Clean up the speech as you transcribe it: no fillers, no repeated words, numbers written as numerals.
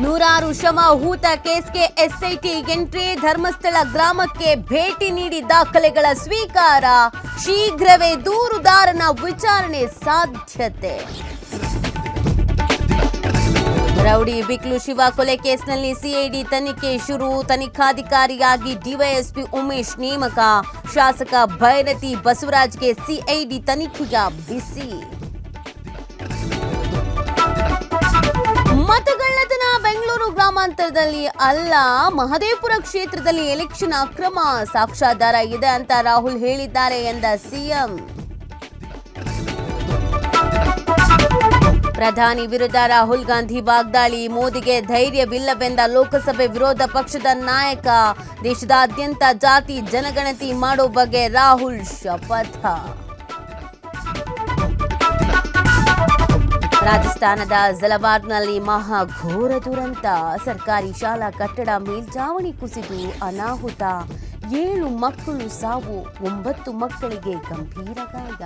ನೂರಾರು ಶವ ಹೂತ ಕೇಸ್ಗೆ SIT entry. Dharmasthala ಗ್ರಾಮಕ್ಕೆ ಭೇಟಿ ನೀಡಿ ದಾಖಲೆಗಳ ಸ್ವೀಕಾರ. ಶೀಘ್ರವೇ ದೂರುದಾರನ ವಿಚಾರಣೆ ಸಾಧ್ಯತೆ. ರೌಡಿ ಬಿಕ್ಲು ಶಿವ ಕೊಲೆ ಕೇಸ್ನಲ್ಲಿ ಸಿಐಡಿ ತನಿಖೆ ಶುರು. ತನಿಖಾಧಿಕಾರಿಯಾಗಿ ಡಿವೈಎಸ್ಪಿ ಉಮೇಶ್ ನೇಮಕ. ಶಾಸಕ ಭೈರತಿ ಬಸವರಾಜ್ಗೆ ಸಿಐಡಿ ತನಿಖೆಯ ಬಿಸಿ. ಮತಗಳ್ಳತನ ಬೆಂಗಳೂರು ಗ್ರಾಮಾಂತರದಲ್ಲಿ ಅಲ್ಲ, ಮಹದೇವಪುರ ಕ್ಷೇತ್ರದಲ್ಲಿ ಎಲೆಕ್ಷನ್ ಅಕ್ರಮ ಸಾಕ್ಷ್ಯಾಧಾರ ಇದೆ ಅಂತ ರಾಹುಲ್ ಹೇಳಿದ್ದಾರೆ ಎಂದ ಸಿಎಂ. ಪ್ರಧಾನಿ ವಿರುದ್ಧ ರಾಹುಲ್ ಗಾಂಧಿ ವಾಗ್ದಾಳಿ. ಮೋದಿಗೆ ಧೈರ್ಯವಿಲ್ಲವೆಂದ ಲೋಕಸಭೆ ವಿರೋಧ ಪಕ್ಷದ ನಾಯಕ. ದೇಶದಾದ್ಯಂತ ಜಾತಿ ಜನಗಣತಿ ಮಾಡೋ ಬಗ್ಗೆ ರಾಹುಲ್ ಶಪಥ. ರಾಜಸ್ಥಾನದ ಜಲವಾರ್ನಲ್ಲಿ ಮಹಾಘೋರ ದುರಂತ. ಸರ್ಕಾರಿ ಶಾಲಾ ಕಟ್ಟಡ ಮೇಲ್ಛಾವಣಿ ಕುಸಿದು ಅನಾಹುತ. 7 ಮಕ್ಕಳು ಸಾವು, 9 ಮಕ್ಕಳಿಗೆ ಗಂಭೀರ ಗಾಯ.